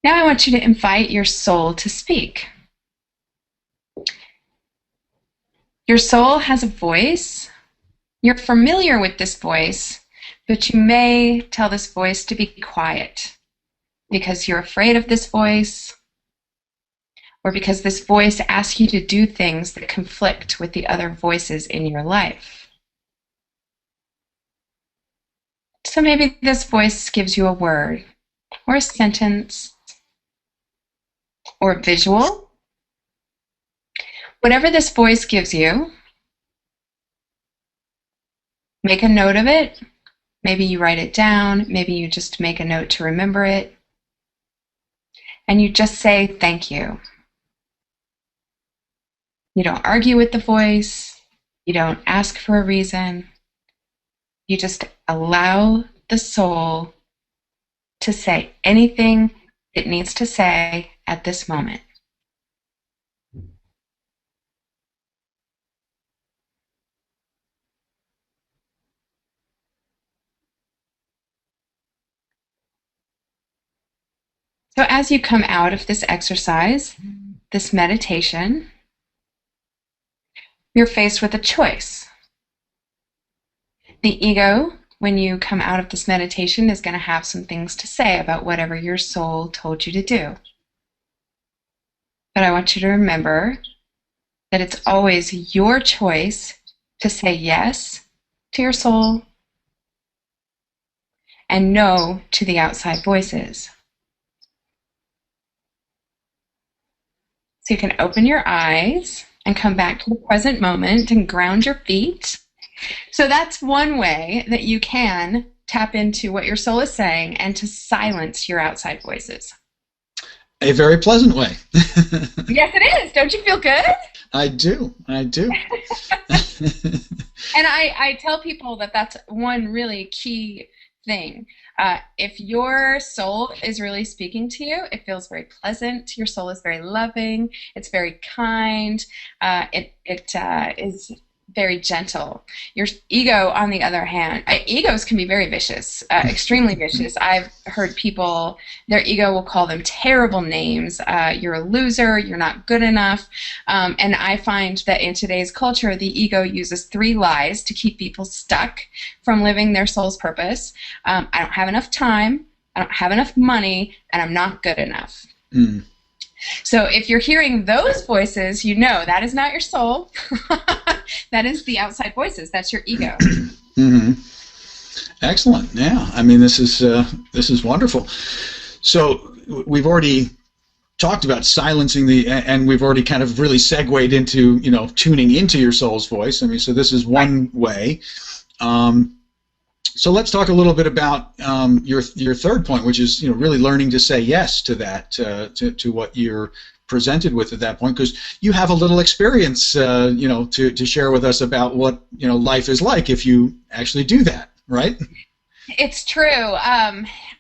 C: Now I want you to invite your soul to speak. Your soul has a voice. You're familiar with this voice, but you may tell this voice to be quiet because you're afraid of this voice, or because this voice asks you to do things that conflict with the other voices in your life. So maybe this voice gives you a word, or a sentence, or a visual. Whatever this voice gives you, make a note of it. Maybe you write it down. Maybe you just make a note to remember it. And you just say thank you. You don't argue with the voice. You don't ask for a reason. You just allow the soul to say anything it needs to say at this moment. So as you come out of this exercise, this meditation, you're faced with a choice. The ego, when you come out of this meditation, is going to have some things to say about whatever your soul told you to do. But I want you to remember that it's always your choice to say yes to your soul and no to the outside voices. So you can open your eyes and come back to the present moment and ground your feet. So that's one way that you can tap into what your soul is saying and to silence your outside voices.
A: A very pleasant way.
C: Yes, it is. Don't you feel good?
A: I do. I do.
C: And I tell people that that's one really key thing. If your soul is really speaking to you, it feels very pleasant. Your soul is very loving. It's very kind. It is very gentle. Your ego, on the other hand, egos can be very vicious, extremely vicious. I've heard people, their ego will call them terrible names. You're a loser, you're not good enough. And I find that in today's culture, the ego uses 3 lies to keep people stuck from living their soul's purpose. I don't have enough time, I don't have enough money, and I'm not good enough. Mm. So if you're hearing those voices, you know that is not your soul. That is the outside voices. That's your ego.
A: Mm-hmm. Excellent. Yeah. I mean, this is wonderful. So we've already talked about silencing and we've already kind of really segued into, tuning into your soul's voice. I mean, so this is one way. So let's talk a little bit about your third point, which is really learning to say yes to that, to what you're presented with at that point, because you have a little experience, to share with us about what life is like if you actually do that, right?
C: It's true.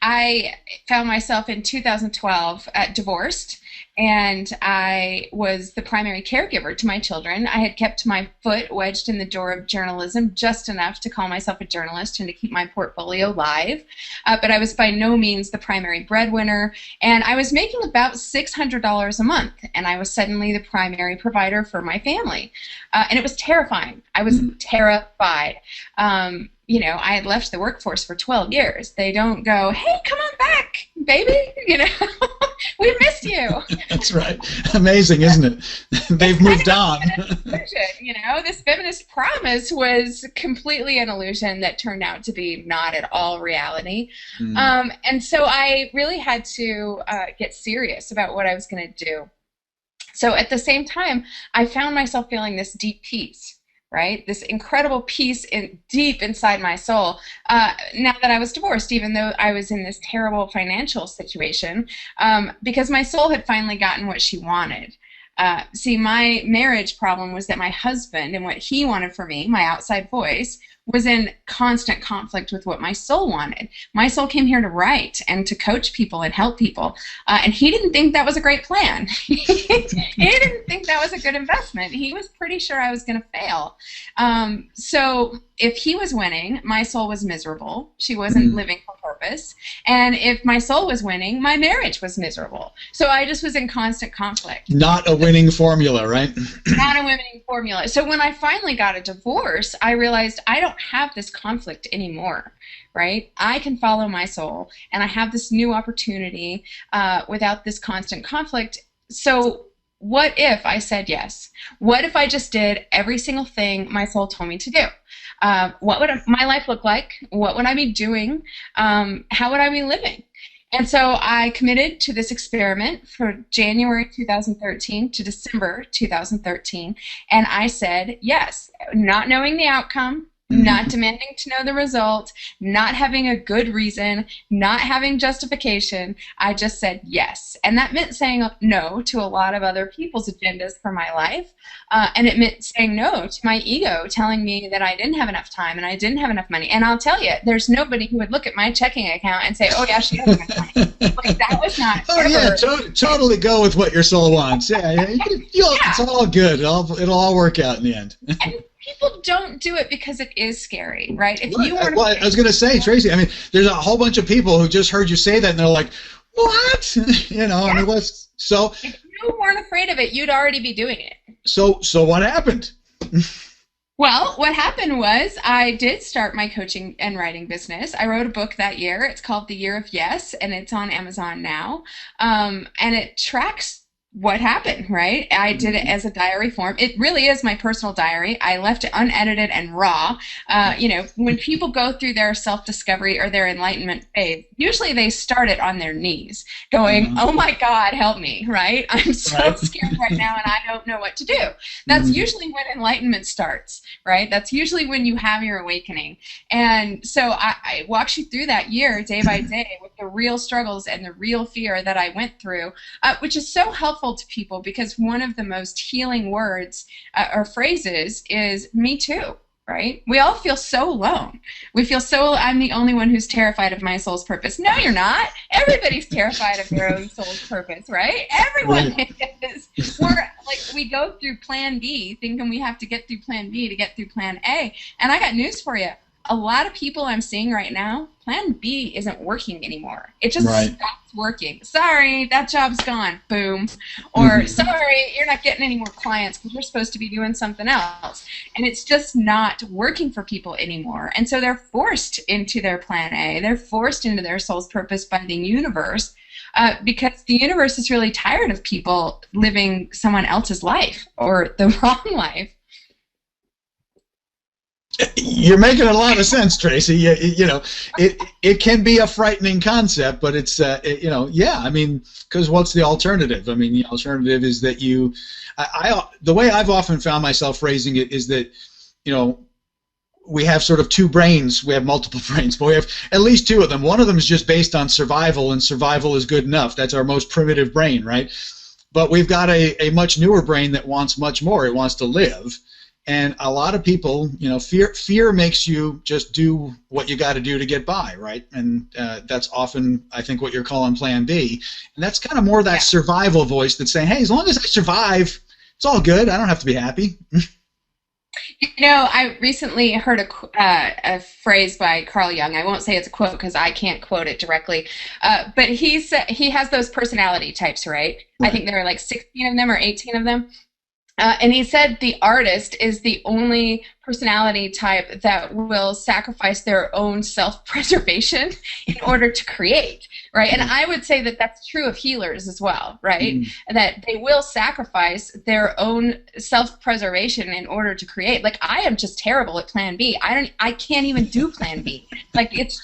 C: I found myself in 2012 divorced. And I was the primary caregiver to my children. I had kept my foot wedged in the door of journalism just enough to call myself a journalist and to keep my portfolio live. But I was by no means the primary breadwinner. And I was making about $600 a month. And I was suddenly the primary provider for my family. And it was terrifying. I was terrified. I had left the workforce for 12 years. They don't go, hey, come on back, baby. We missed you.
A: That's right. Amazing, isn't it? They've moved on.
C: This feminist promise was completely an illusion that turned out to be not at all reality. And so I really had to get serious about what I was going to do. So at the same time, I found myself feeling this deep peace. Right? This incredible peace deep inside my soul. Now that I was divorced, even though I was in this terrible financial situation, because my soul had finally gotten what she wanted. See, my marriage problem was that my husband and what he wanted for me, my outside voice, was in constant conflict with what my soul wanted. My soul came here to write and to coach people and help people, and he didn't think that was a great plan. He didn't think that was a good investment. He was pretty sure I was going to fail. So if he was winning, my soul was miserable. She wasn't living her purpose. And if my soul was winning, my marriage was miserable. So I just was in constant conflict.
A: Not a winning formula, right?
C: Not a winning formula. So when I finally got a divorce, I realized I don't have this conflict anymore, right? I can follow my soul, and I have this new opportunity without this constant conflict. So what if I said yes? What if I just did every single thing my soul told me to do? What would my life look like? What would I be doing? How would I be living? And so I committed to this experiment for January 2013 to December 2013, and I said yes, not knowing the outcome, not demanding to know the result, not having a good reason, not having justification. I just said yes. And that meant saying no to a lot of other people's agendas for my life. And it meant saying no to my ego telling me that I didn't have enough time and I didn't have enough money. And I'll tell you, there's nobody who would look at my checking account and say, oh, yeah, she has enough money. Like, that was not
A: Oh, yeah, totally go with what your soul wants. Yeah, it's all good. It'll all work out in the end.
C: And people don't do it because it is scary, right? If you want
A: well, I was going to say, Tracee, I mean, there's a whole bunch of people who just heard you say that, and they're like, what? I mean, what's so?
C: If you weren't afraid of it, you'd already be doing it.
A: So what happened?
C: Well, what happened was I did start my coaching and writing business. I wrote a book that year. It's called The Year of Yes, and it's on Amazon now. And it tracks what happened, right? I did it as a diary form. It really is my personal diary. I left it unedited and raw. When people go through their self-discovery or their enlightenment phase, usually they start it on their knees going, oh my God, help me, right? I'm so scared right now and I don't know what to do. That's usually when enlightenment starts, right? That's usually when you have your awakening. And so I walked you through that year, day by day, with the real struggles and the real fear that I went through, which is so helpful to people because one of the most healing words or phrases is me too, right? We all feel so alone. We feel so, I'm the only one who's terrified of my soul's purpose. No, you're not. Everybody's terrified of their own soul's purpose, right? Everyone is. We go through plan B thinking we have to get through plan B to get through plan A. And I got news for you. A lot of people I'm seeing right now, plan B isn't working anymore. It just stops working. Sorry, that job's gone. Boom. Or sorry, you're not getting any more clients because you're supposed to be doing something else. And it's just not working for people anymore. And so they're forced into their plan A. They're forced into their soul's purpose by the universe because the universe is really tired of people living someone else's life or the wrong life.
A: You're making a lot of sense, Tracee. It can be a frightening concept, but it's I mean, because what's the alternative? I mean, the alternative is that the way I've often found myself phrasing it is that we have sort of two brains. We have multiple brains, but we have at least two of them. One of them is just based on survival, and survival is good enough. That's our most primitive brain, right? But we've got a much newer brain that wants much more. It wants to live. And a lot of people, fear makes you just do what you got to do to get by, right? And that's often, I think, what you're calling Plan B. And that's kind of more that survival voice that's saying, hey, as long as I survive, it's all good. I don't have to be happy.
C: I recently heard a phrase by Carl Jung. I won't say it's a quote because I can't quote it directly. But he has those personality types, right? I think there are like 16 of them or 18 of them. And he said the artist is the only personality type that will sacrifice their own self-preservation in order to create, right? And I would say that that's true of healers as well, right? That they will sacrifice their own self-preservation in order to create. Like, I am just terrible at Plan B. I can't even do Plan B.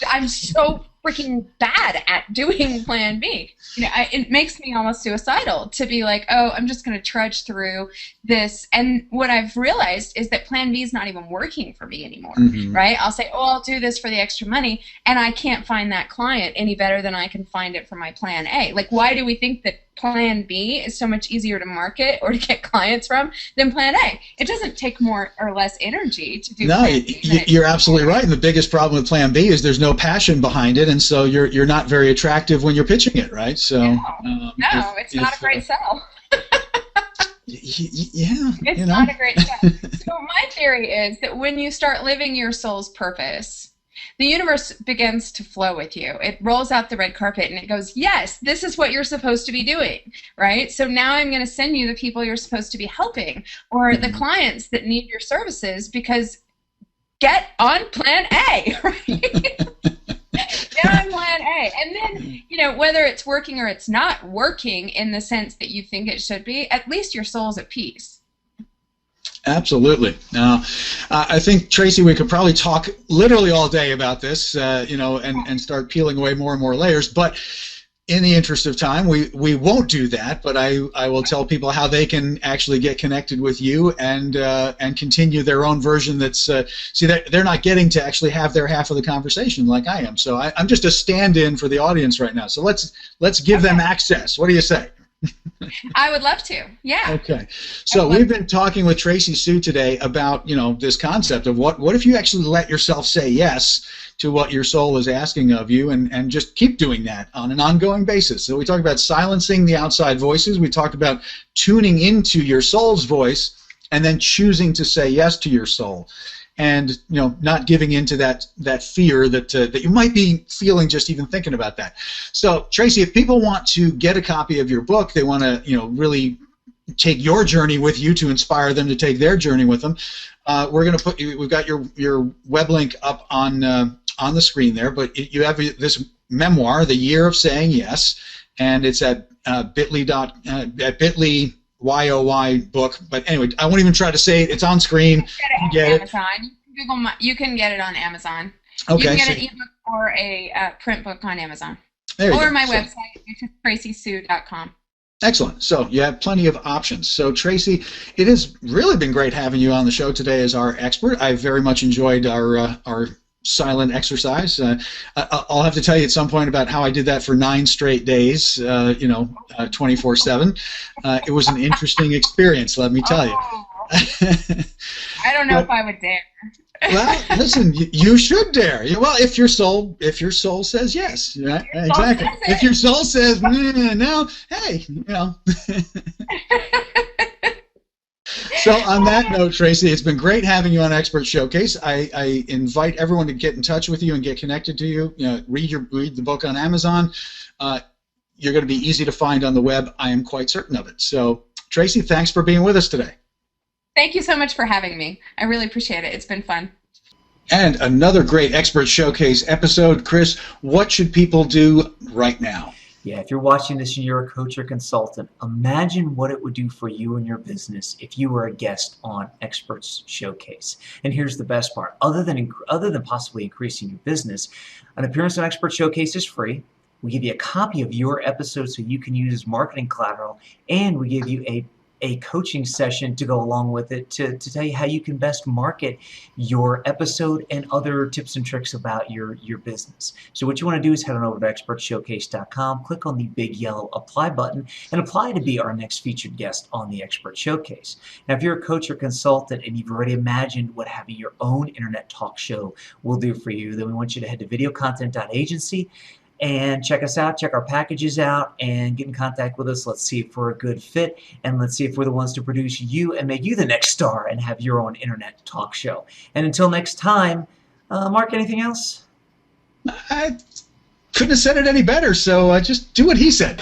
C: I'm so freaking bad at doing Plan B. It makes me almost suicidal to be like, oh, I'm just going to trudge through this. And what I've realized is that Plan B is not even working for me anymore, right? I'll say, oh, I'll do this for the extra money, and I can't find that client any better than I can find it for my Plan A. Like, why do we think that Plan B is so much easier to market or to get clients from than Plan A? It doesn't take more or less energy to do Plan B.
A: No, you're absolutely right. And the biggest problem with Plan B is there's no passion behind it, and so you're not very attractive when you're pitching it, right? So
C: no, it's not a great sell.
A: It's
C: not a great sell. So my theory is that when you start living your soul's purpose, the universe begins to flow with you. It rolls out the red carpet and it goes, yes, this is what you're supposed to be doing, right? So now I'm going to send you the people you're supposed to be helping, or the clients that need your services, because get on plan A, right? Get on plan A. And then, you know, whether it's working or it's not working in the sense that you think it should be, at least your soul's at peace.
A: Absolutely. Now, I think, Tracee, we could probably talk literally all day about this, you know, and start peeling away more and more layers. But in the interest of time, we won't do that. But I will tell people how they can actually get connected with you and continue their own version. That's see, they're not getting to actually have their half of the conversation like I am. So I'm just a stand-in for the audience right now. So let's give them access. What do you say?
C: I would love to. Yeah.
A: Okay. So we've been talking with Tracee Sioux today about, you know, this concept of what if you actually let yourself say yes to what your soul is asking of you, and just keep doing that on an ongoing basis. So we talked about silencing the outside voices. We talked about tuning into your soul's voice and then choosing to say yes to your soul. And, you know, not giving into that fear that you might be feeling just even thinking about that. So, Tracee, if people want to get a copy of your book, they want to, you know, really take your journey with you to inspire them to take their journey with them. We're going to we've got your web link up on the screen there, but you have this memoir, The Year of Saying Yes, and it's at bit.ly YOY book, but anyway, I won't even try to say it. It's on screen.
C: You can get it on Amazon. You can get it on Amazon.
A: Okay,
C: you can get an ebook or a print book on Amazon.
A: There you
C: or
A: go.
C: my website, which is TraceeSioux.com.
A: Excellent. So you have plenty of options. So, Tracee, it has really been great having you on the show today as our expert. I very much enjoyed our silent exercise. I'll have to tell you at some point about how I did that for 9 straight days, 24/7. It was an interesting experience, let me tell you.
C: I don't know if I would dare.
A: Well, listen, you should dare. Well, if your soul says yes, right? Exactly. If your soul says no, hey, you know. So on that note, Tracee, it's been great having you on Expert Showcase. I invite everyone to get in touch with you and get connected to you. You know, read the book on Amazon. You're going to be easy to find on the web. I am quite certain of it. So, Tracee, thanks for being with us today.
C: Thank you so much for having me. I really appreciate it. It's been fun.
A: And another great Expert Showcase episode. Chris, what should people do right now?
B: Yeah, if you're watching this and you're a coach or consultant, imagine what it would do for you and your business if you were a guest on Experts Showcase. And here's the best part. Other than possibly increasing your business, an appearance on Experts Showcase is free. We give you a copy of your episode so you can use as marketing collateral, and we give you a coaching session to go along with it to tell you how you can best market your episode and other tips and tricks about your business. So what you want to do is head on over to expertshowcase.com, click on the big yellow apply button, and apply to be our next featured guest on the Expert Showcase. Now, if you're a coach or consultant and you've already imagined what having your own internet talk show will do for you, then we want you to head to VideoContent.Agency and check us out, check our packages out, and get in contact with us. Let's see if we're a good fit, and let's see if we're the ones to produce you and make you the next star and have your own internet talk show. And until next time, Mark, anything else?
A: I couldn't have said it any better, so just do what he said.